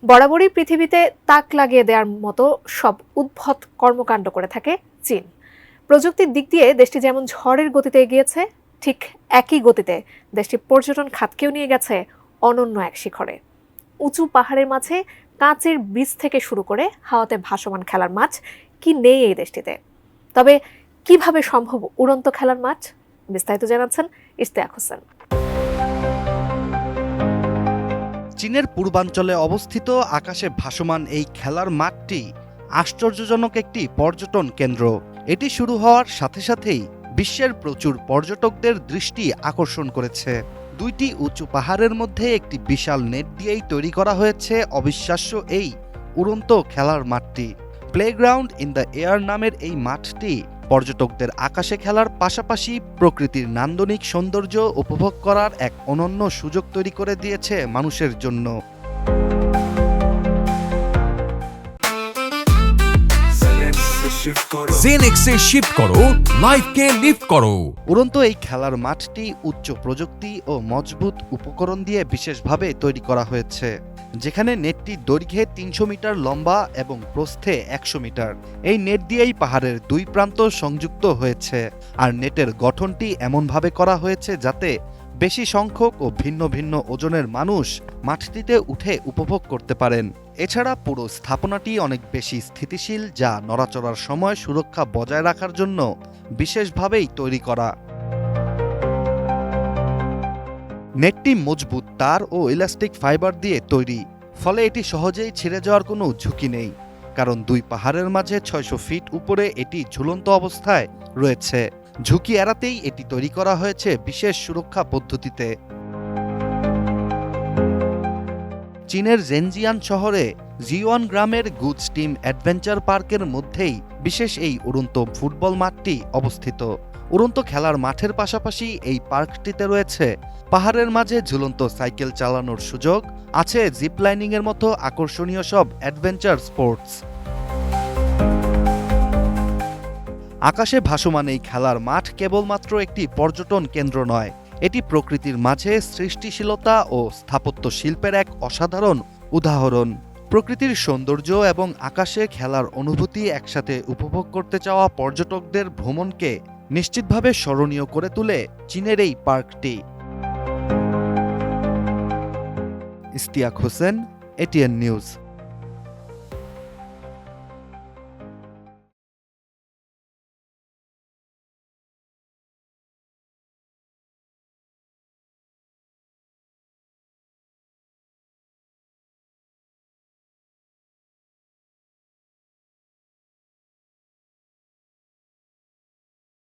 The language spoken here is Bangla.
বরাবরই পৃথিবীতে তাক লাগিয়ে দেওয়ার মতো সব উদ্ভট কর্মকাণ্ড করে থাকে চীন। প্রযুক্তির দিক দিয়ে দেশটি যেমন ঝড়ের গতিতে এগিয়েছে, ঠিক একই গতিতে দেশটি পর্যটন খাতকেও নিয়ে গেছে অনন্য এক শিখরে। উঁচু পাহাড়ের মাঝে কাঁচের ব্রিজ থেকে শুরু করে হাওয়াতে ভাসমান খেলার মাঠ কি নেই এই দেশটিতে। তবে কিভাবে সম্ভব উড়ন্ত খেলার মাঠ, বিস্তারিত জানাচ্ছেন ইশতিয়াক হোসেন। চীনের পূর্বাঞ্চলে অবস্থিত আকাশে ভাসমান এই খেলার মাঠটি আশ্চর্যজনক একটি পর্যটন কেন্দ্র। এটি শুরু হওয়ার সাথে সাথেই বিশ্বের প্রচুর পর্যটকদের দৃষ্টি আকর্ষণ করেছে। দুইটি উঁচু পাহাড়ের মধ্যে একটি বিশাল নেট দিয়েই তৈরি করা হয়েছে অবিশ্বাস্য এই উড়ন্ত খেলার মাঠটি। প্লেগ্রাউন্ড ইন দ্য এয়ার নামের এই মাঠটি পর্যটকদের আকাশে খেলার পাশাপাশি প্রকৃতির নান্দনিক সৌন্দর্য উপভোগ করার এক অনন্য সুযোগ তৈরি করে দিয়েছে মানুষের জন্য। জেনেক্সে শিফট করো, লাইফকে লিফট করো। উড়ন্ত এই খেলার মাঠটি উচ্চ প্রযুক্তি ও মজবুত উপকরণ দিয়ে বিশেষভাবে তৈরি করা হয়েছে, যেখানে নেটটি দৈর্ঘ্যে ৩০০ মিটার লম্বা এবং প্রস্থে ১০০ মিটার। এই নেট দিয়েই পাহাড়ের দুই প্রান্ত সংযুক্ত হয়েছে, আর নেটের গঠনটি এমনভাবে করা হয়েছে যাতে বেশি সংখ্যক ও ভিন্ন ভিন্ন ওজনের মানুষ মাঠটিতে উঠে উপভোগ করতে পারেন। এছাড়া পুরো স্থাপনাটি অনেক বেশি স্থিতিশীল, যা নড়াচড়ার সময় সুরক্ষা বজায় রাখার জন্য বিশেষভাবেই তৈরি করা। নেটটি মজবুত তার ও ইলাস্টিক ফাইবার দিয়ে তৈরি, ফলে এটি সহজেই ছিঁড়ে যাওয়ার কোনো ঝুঁকি নেই, কারণ দুই পাহাড়ের মাঝে ৬০০ ফিট উপরে এটি ঝুলন্ত অবস্থায় রয়েছে। ঝুঁকি এড়াতেই এটি তৈরি করা হয়েছে বিশেষ সুরক্ষা পদ্ধতিতে। চীনের জেনজিয়ান শহরে জিওয়ান গ্রামের গুজ টিম অ্যাডভেঞ্চার পার্কের মধ্যেই বিশেষ এই উড়ন্ত ফুটবল মাঠটি অবস্থিত। উড়ন্ত খেলার মাঠের পাশাপাশি এই পার্কটিতে রয়েছে পাহাড়ের মাঝে ঝুলন্ত সাইকেল চালানোর সুযোগ, আছে জিপলাইনিংয়ের মতো আকর্ষণীয় সব অ্যাডভেঞ্চার স্পোর্টস। আকাশে ভাসমান এই খেলার মাঠ কেবলমাত্র একটি পর্যটন কেন্দ্র নয়, এটি প্রকৃতির মাঝে সৃষ্টিশীলতা ও স্থাপত্য শিল্পের এক অসাধারণ উদাহরণ। প্রকৃতির সৌন্দর্য এবং আকাশে খেলার অনুভূতি একসাথে উপভোগ করতে চাওয়া পর্যটকদের ভ্রমণকে নিশ্চিতভাবে স্মরণীয় করে তোলে চীনের এই পার্কটি। Ishtiaq Hossain, ATN news.